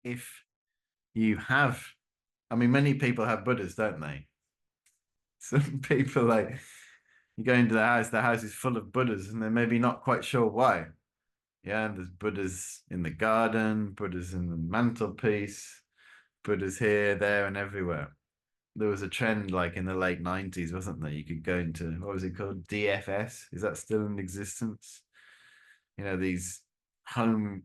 if you have, I mean, many people have Buddhas, don't they? Some people, like, you go into the house is full of Buddhas, and they're maybe not quite sure why. Yeah, there's Buddhas in the garden, Buddhas in the mantelpiece, Buddhas here, there, and everywhere. There was a trend like in the late 90s, wasn't there? You could go into, what was it called? DFS? Is that still in existence? These home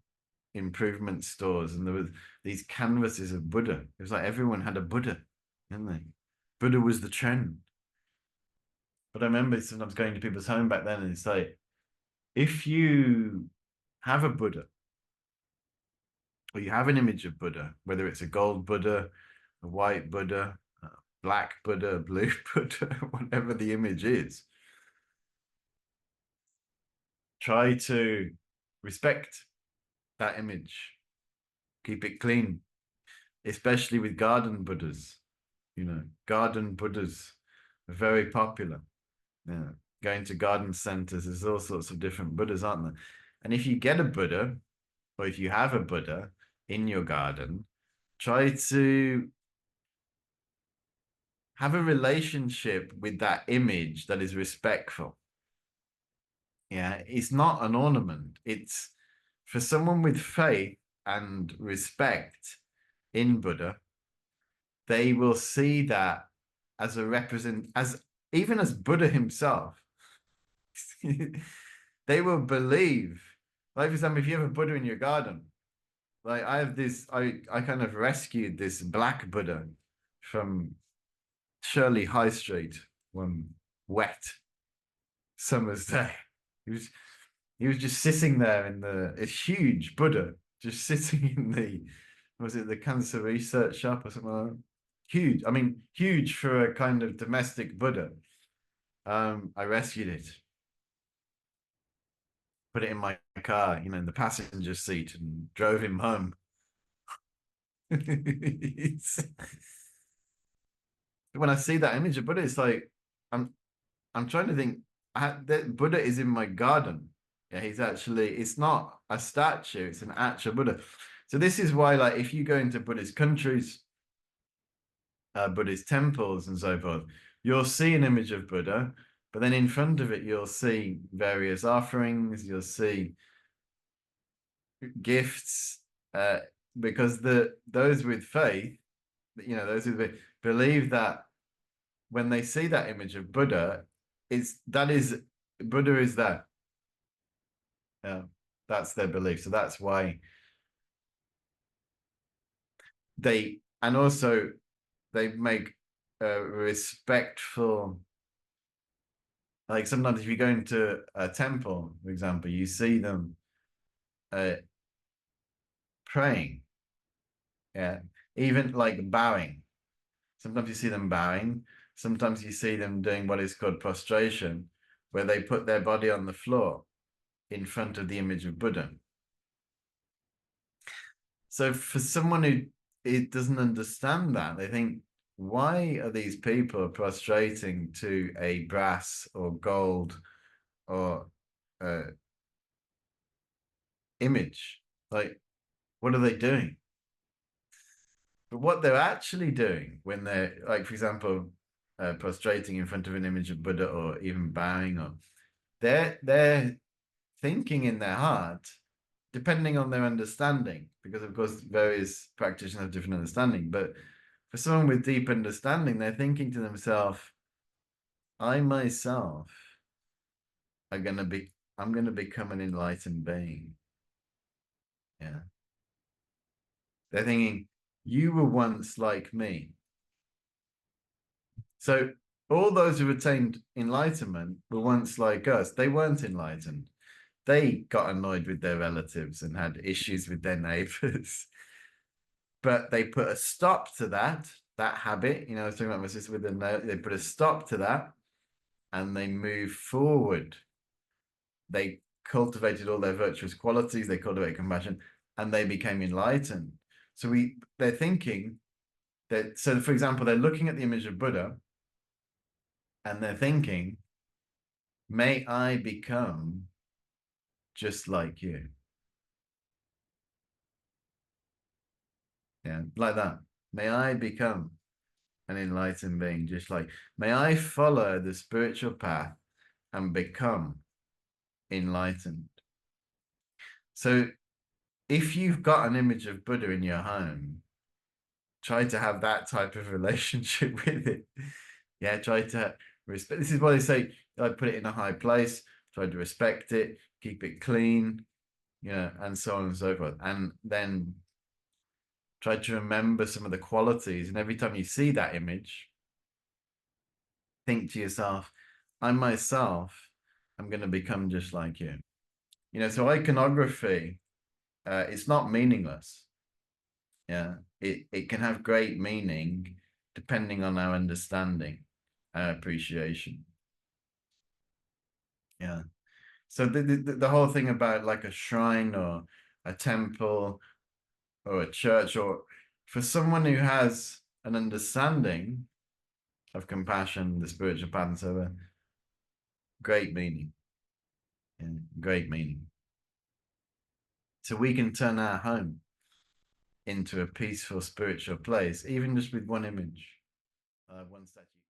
improvement stores, and there was these canvases of Buddha. It was like everyone had a Buddha, didn't they? Buddha was the trend. But I remember sometimes going to people's home back then, and it's like, if you have a Buddha, or you have an image of Buddha, whether it's a gold Buddha, a white Buddha, a black Buddha, a blue Buddha, whatever the image is, try to respect that image, keep it clean, especially with garden Buddhas. Garden Buddhas are very popular. Yeah. Going to garden centers, there's all sorts of different Buddhas, aren't there? And if you get a Buddha, or if you have a Buddha in your garden, try to have a relationship with that image that is respectful. Yeah, it's not an ornament. It's for someone with faith and respect in Buddha, they will see that as a represent, as even as Buddha himself, they will believe. Like, for example, if you have a Buddha in your garden, like I have this, I kind of rescued this black Buddha from Shirley High Street one wet summer's day. He was he was just sitting there in a huge Buddha, just sitting in was it the cancer research shop or something like that? Huge. I mean, huge for a kind of domestic Buddha. I rescued it, put it in my car, in the passenger seat, and drove him home. When I see that image of Buddha, it's like I'm I'm trying to think. That Buddha is in my garden. Yeah, it's not a statue, it's an actual Buddha. So this is why, like, if you go into Buddhist countries, Buddhist temples and so forth, you'll see an image of Buddha, but then in front of it, you'll see various offerings, you'll see gifts, because those with faith, those who believe that when they see that image of Buddha, Buddha is there. Yeah, that's their belief. So that's why and also they make a respectful, like sometimes if you go into a temple, for example, you see them uh, praying, yeah, even like bowing. Sometimes you see them bowing, sometimes you see them doing what is called prostration, where they put their body on the floor in front of the image of Buddha. So for someone who it doesn't understand that, they think, why are these people prostrating to a brass or gold or image? Like, what are they doing? But what they're actually doing when they're, like, for example, prostrating in front of an image of Buddha, or even bowing, or they're thinking in their heart, depending on their understanding, because of course various practitioners have different understanding. But for someone with deep understanding, they're thinking to themselves, I myself are gonna be I'm gonna become an enlightened being. Yeah. They're thinking, you were once like me. So all those who attained enlightenment were once like us. They weren't enlightened. They got annoyed with their relatives and had issues with their neighbors. But they put a stop to that habit. I was talking about my sister with the note. They put a stop to that, and they moved forward. They cultivated all their virtuous qualities. They cultivated compassion, and they became enlightened. So they're thinking that. So, for example, they're looking at the image of Buddha, and they're thinking, "May I become just like you." Yeah, like that. May I become an enlightened being, just like, may I follow the spiritual path and become enlightened. So if you've got an image of Buddha in your home, try to have that type of relationship with it. Yeah, try to respect. This is why they say I put it in a high place, try to respect it, keep it clean, yeah, and so on and so forth. And then try to remember some of the qualities. And every time you see that image, think to yourself, I myself am going to become just like you. So iconography, it's not meaningless. Yeah, it can have great meaning depending on our understanding, our appreciation. Yeah. So the whole thing about like a shrine or a temple or a church, or for someone who has an understanding of compassion, the spiritual path, and so on, great meaning. Yeah, great meaning. So we can turn our home into a peaceful spiritual place, even just with one image, one statue.